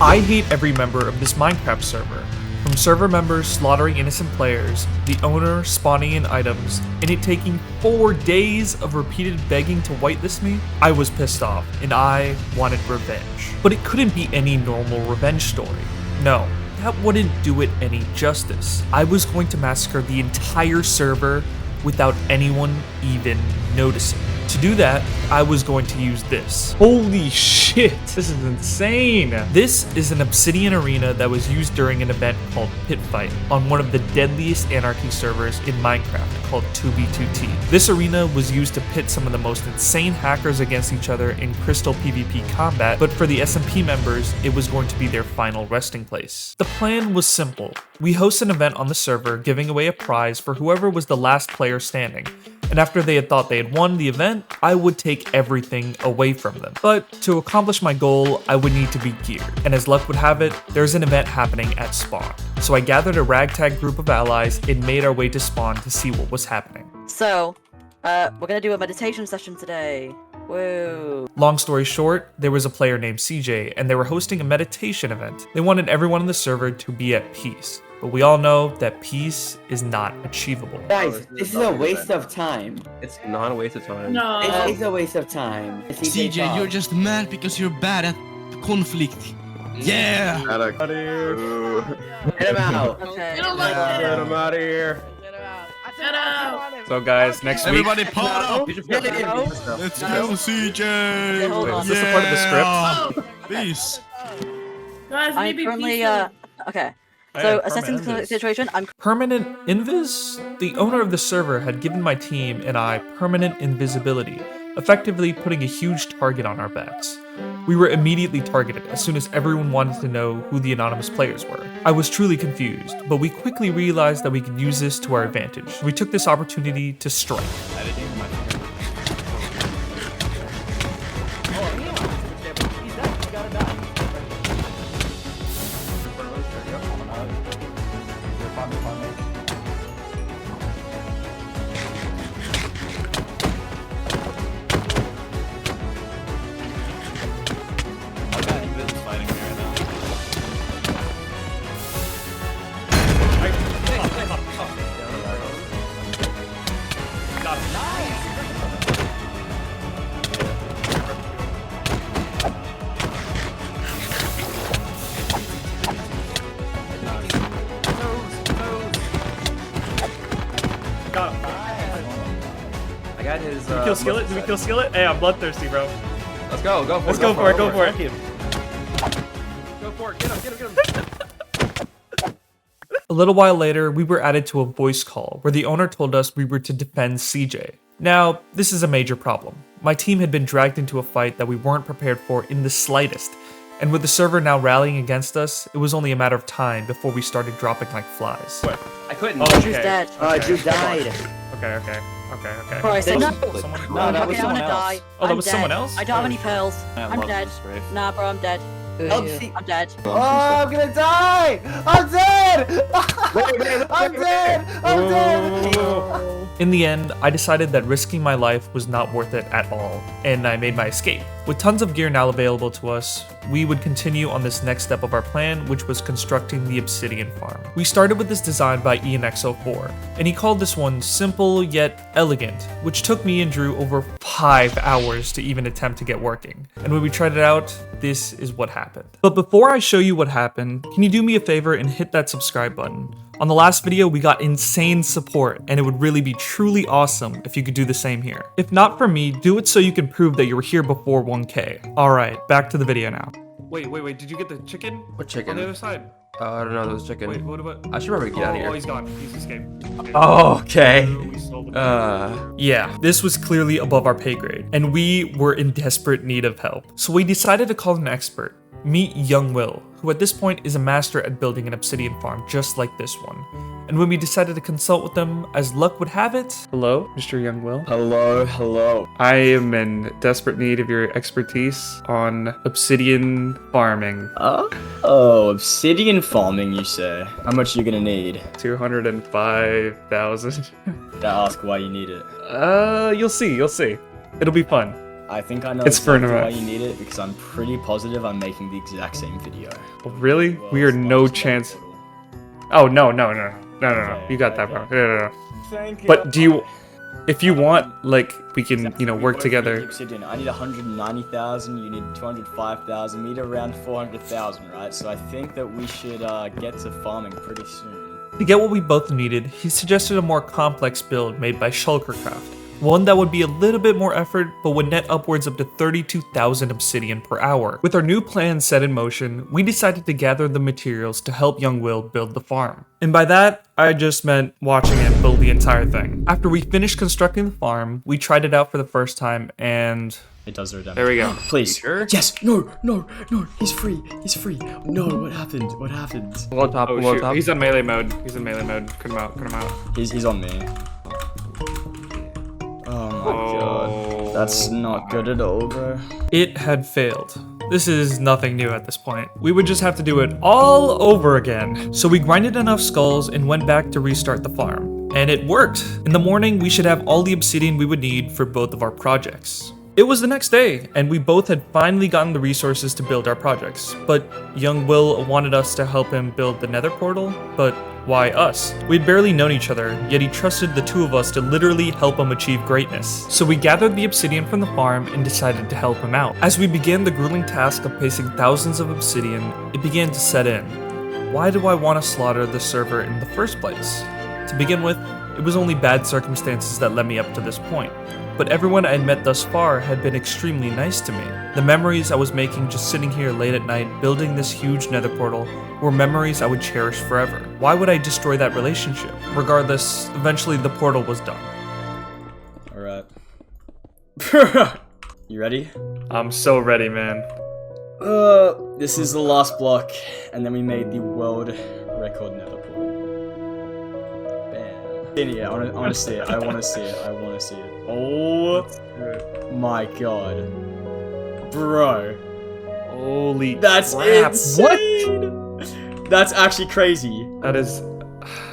I hate every member of this Minecraft server. From server members slaughtering innocent players, the owner spawning in items, and it taking 4 days of repeated begging to whitelist me, I was pissed off, and I wanted revenge. But it couldn't be any normal revenge story. No, that wouldn't do it any justice. I was going to massacre the entire server without anyone even noticing. To do that, I was going to use this. Holy shit, this is insane. This is an obsidian arena that was used during an event called Pit Fight on one of the deadliest anarchy servers in Minecraft called 2b2t. This arena was used to pit some of the most insane hackers against each other in crystal PvP combat, but for the SMP members, it was going to be their final resting place. The plan was simple. We host an event on the server giving away a prize for whoever was the last player standing. And after they had thought they had won the event, I would take everything away from them. But to accomplish my goal, I would need to be geared. And as luck would have it, there's an event happening at spawn. So I gathered a ragtag group of allies and made our way to spawn to see what was happening. So, we're gonna do a meditation session today. Woo. Long story short, there was a player named CJ, and they were hosting a meditation event. They wanted everyone on the server to be at peace. But we all know that peace is not achievable. Guys, this is a waste of time. It's not a waste of time. No. It is a waste of time. CJ, you're just mad because you're bad at conflict. Yeah! Get Get him out. Okay. You don't like him it. out of here. Get out. So guys, next week... Everybody part up! You should No. Let's go, CJ! Hold Wait, on. is this a part of the script? Yeah. Peace. Guys, I'm maybe currently, peaceful. okay. I So, had assessing the permanent invis. situation, I'm Permanent invis? The owner of the server had given my team and I permanent invisibility, effectively putting a huge target on our backs. We were immediately targeted as soon as everyone wanted to know who the anonymous players were. I was truly confused, but we quickly realized that we could use this to our advantage. We took this opportunity to strike. I got his. Did we kill Skillet? Did we kill Skillet? Hey, I'm bloodthirsty, bro. Let's go. Go for it. Let's go for it. Go for it. Go for it. Get him. Get him. Get him. A little while later, we were added to a voice call where the owner told us we were to defend CJ. Now, this is a major problem. My team had been dragged into a fight that we weren't prepared for in the slightest, and with the server now rallying against us, it was only a matter of time before we started dropping like flies. I couldn't. Oh, She's okay. dead. You died. Okay. Bro, I said no. Someone... No, that was Okay, I'm someone gonna else. die. Oh, that I'm was dead. someone else? I don't have any pearls. I'm dead. Nah, bro, I'm dead. Upsi- I'm dead. Oh, I'm gonna die! I'm dead! I'm dead! I'm dead! In the end, I decided that risking my life was not worth it at all, and I made my escape. With tons of gear now available to us, we would continue on this next step of our plan, which was constructing the obsidian farm. We started with this design by ENX04, and he called this one simple yet elegant, which took me and Drew over 5 hours to even attempt to get working. And when we tried it out, this is what happened. But before I show you what happened, can you do me a favor and hit that subscribe button? On the last video, we got insane support, and it would really be truly awesome if you could do the same here. If not for me, do it so you can prove that you were here before 1K. Alright, back to the video now. Wait, did you get the chicken? What chicken? On the other side. I don't know. There was chicken. Wait, what about... I should probably get out of here. Oh, he's gone. He's escaped. Okay. Oh, okay. We stole the Yeah, this was clearly above our pay grade, and we were in desperate need of help. So we decided to call an expert. Meet Yungwill, who at this point is a master at building an obsidian farm just like this one. And when we decided to consult with them, as luck would have it... Hello, Mr. Yungwill. Hello. I am in desperate need of your expertise on obsidian farming. Oh, obsidian farming, you say? How much are you gonna need? 205,000. To ask why you need it. You'll see. It'll be fun. I think I know It's for exactly an why event. you need it because I'm pretty positive I'm making the exact same video. Oh, really? We are World's no largest chance. nether portal. Oh, no. You got that wrong. No. Thank you. But do you, if you want, like, we can, you know, We work both together. need obsidian. I need 190,000, you need 205,000, we need around 400,000, right? So I think that we should get to farming pretty soon. To get what we both needed, he suggested a more complex build made by HermitCraft. One that would be a little bit more effort, but would net upwards up to 32,000 obsidian per hour. With our new plan set in motion, we decided to gather the materials to help Yungwill build the farm. And by that, I just meant watching him build the entire thing. After we finished constructing the farm, we tried it out for the first time and... It does the There we go. Please. Sure? Yes. No. He's free. No. What happened? Below top, Oh, shoot. He's in melee mode. Cut him out. He's on me. Oh my god. That's not good at all, bro. It had failed. This is nothing new at this point. We would just have to do it all over again. So we grinded enough skulls and went back to restart the farm. And it worked. In the morning, we should have all the obsidian we would need for both of our projects. It was the next day, and we both had finally gotten the resources to build our projects. But Yungwill wanted us to help him build the nether portal, but why us? We'd barely known each other, yet he trusted the two of us to literally help him achieve greatness. So we gathered the obsidian from the farm and decided to help him out. As we began the grueling task of placing thousands of obsidian, it began to set in. Why do I want to slaughter the server in the first place? To begin with, it was only bad circumstances that led me up to this point. But everyone I had met thus far had been extremely nice to me. The memories I was making just sitting here late at night building this huge nether portal were memories I would cherish forever. Why would I destroy that relationship? Regardless, eventually the portal was done. Alright. You ready? I'm so ready, man. This is the last block, and then we made the world record nether portal. Bam. Yeah, I wanna see it. I wanna see it. Oh my god. Bro. Holy That's crap. insane! That's actually crazy. That is...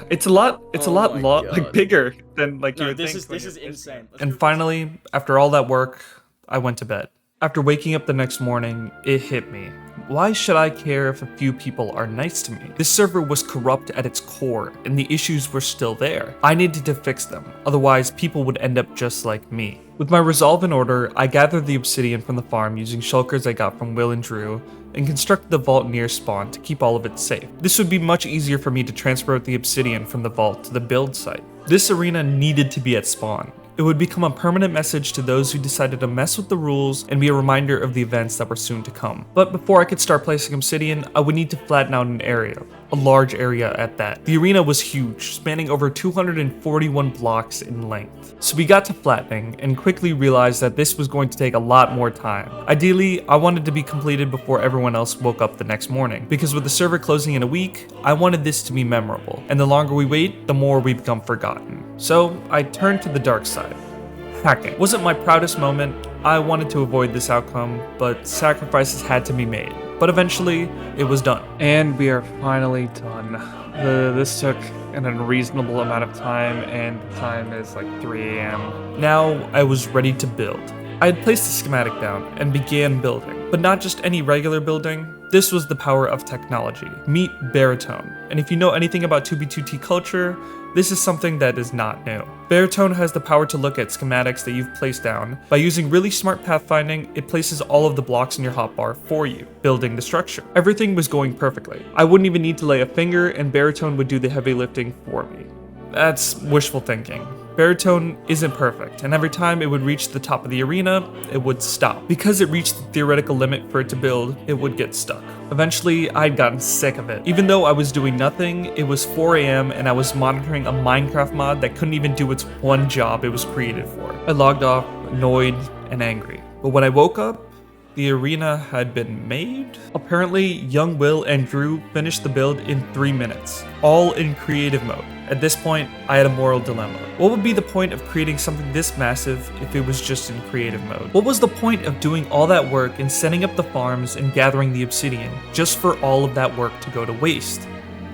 It's a lot Oh my like God. bigger than like you No, would this think. is insane. And finally, after all that work, I went to bed. After waking up the next morning, it hit me. Why should I care if a few people are nice to me? This server was corrupt at its core, and the issues were still there. I needed to fix them, otherwise people would end up just like me. With my resolve in order, I gathered the obsidian from the farm using shulkers I got from Will and Dru, and constructed the vault near spawn to keep all of it safe. This would be much easier for me to transport the obsidian from the vault to the build site. This arena needed to be at spawn. It would become a permanent message to those who decided to mess with the rules and be a reminder of the events that were soon to come. But before I could start placing obsidian, I would need to flatten out an area. A large area at that. The arena was huge, spanning over 241 blocks in length. So we got to flattening and quickly realized that this was going to take a lot more time. Ideally, I wanted to be completed before everyone else woke up the next morning, because with the server closing in a week, I wanted this to be memorable, and the longer we wait, the more we become forgotten. So I turned to the dark side. Hacking. Wasn't my proudest moment, I wanted to avoid this outcome, but sacrifices had to be made. But eventually, it was done. And we are finally done. This took an unreasonable amount of time, and the time is like 3 AM. Now, I was ready to build. I had placed the schematic down and began building, but not just any regular building. This was the power of technology. Meet Baritone. And if you know anything about 2B2T culture, this is something that is not new. Baritone has the power to look at schematics that you've placed down. By using really smart pathfinding, it places all of the blocks in your hotbar for you, building the structure. Everything was going perfectly. I wouldn't even need to lay a finger, and Baritone would do the heavy lifting for me. That's wishful thinking. Baritone isn't perfect, and every time it would reach the top of the arena, it would stop. Because it reached the theoretical limit for it to build, it would get stuck. Eventually, I'd gotten sick of it. Even though I was doing nothing, it was 4 AM and I was monitoring a Minecraft mod that couldn't even do its one job it was created for. I logged off, annoyed, and angry. But when I woke up, the arena had been made? Apparently, Yungwill and Dru finished the build in 3 minutes, all in creative mode. At this point, I had a moral dilemma. What would be the point of creating something this massive if it was just in creative mode? What was the point of doing all that work and setting up the farms and gathering the obsidian, just for all of that work to go to waste?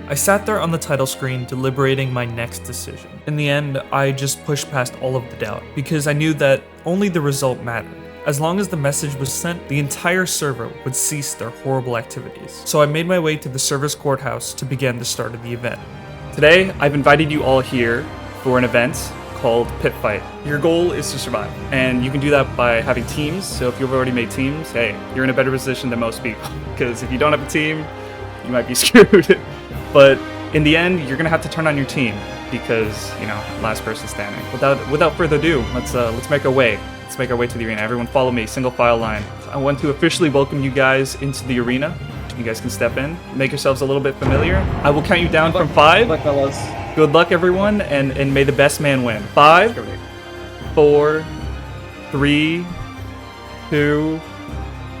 I sat there on the title screen deliberating my next decision. In the end, I just pushed past all of the doubt, because I knew that only the result mattered. As long as the message was sent, the entire server would cease their horrible activities. So I made my way to the server's courthouse to begin the start of the event. Today, I've invited you all here for an event called Pit Fight. Your goal is to survive, and you can do that by having teams. So if you've already made teams, hey, you're in a better position than most people, because if you don't have a team, you might be screwed. But in the end, you're gonna have to turn on your team, because, you know, last person standing. Without further ado, let's make our way. Let's make our way to the arena. Everyone follow me, single file line. I want to officially welcome you guys into the arena. You guys can step in, make yourselves a little bit familiar. I will count you down from 5. Look, fellas. Good luck, everyone, and may the best man win. 5, 4, 3, 2,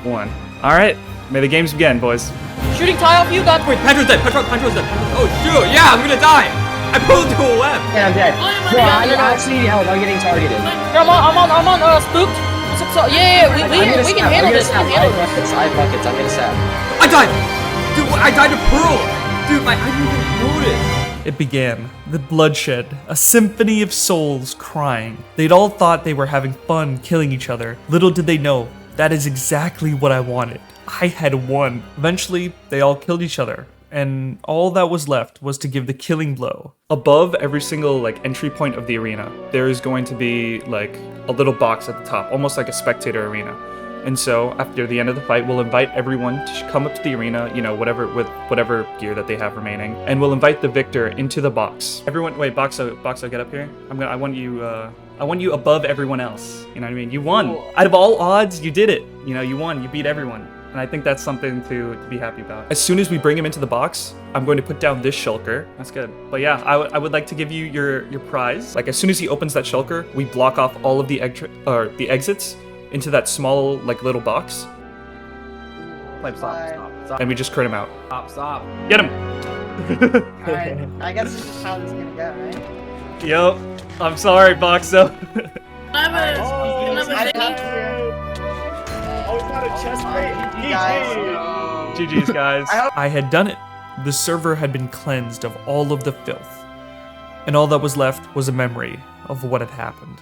1. All right, may the games begin, boys. Shooting tile for you, God. Wait, Pancho's dead. Pancho's dead. Oh shoot! Yeah, I'm gonna die. I pulled into a web. Yeah, I'm dead. Oh, Bro, my I God. actually need help. I'm getting targeted. I'm on, spooked. What's up, so? Yeah, we can handle this. We can handle this. I have buckets. I'm gonna stab. I died. Dude, I died to Pearl. Dude, I didn't even notice. It began. The bloodshed. A symphony of souls crying. They'd all thought they were having fun killing each other. Little did they know, that is exactly what I wanted. I had won. Eventually, they all killed each other, and all that was left was to give the killing blow. Above every single entry point of the arena, there is going to be a little box at the top, almost like a spectator arena. And so after the end of the fight, we'll invite everyone to come up to the arena, you know, with whatever gear that they have remaining, and we'll invite the victor into the box. Everyone, wait, Boxo, get up here. I want you above everyone else. You know what I mean? You won. Out of all odds, you did it. You know, you won. You beat everyone. And I think that's something to be happy about. As soon as we bring him into the box, I'm going to put down this shulker. That's good. But yeah, I would like to give you your prize. As soon as he opens that shulker, we block off all of the exits into that small little box, Stop. and we just crit him out. Stop. Get him! Alright, I guess this is how this is gonna go, right? Yo, I'm sorry, Boxo. I have a thingy. Oh, it's not a chest plate. Guys. GG's, guys. I had done it. The server had been cleansed of all of the filth, and all that was left was a memory of what had happened.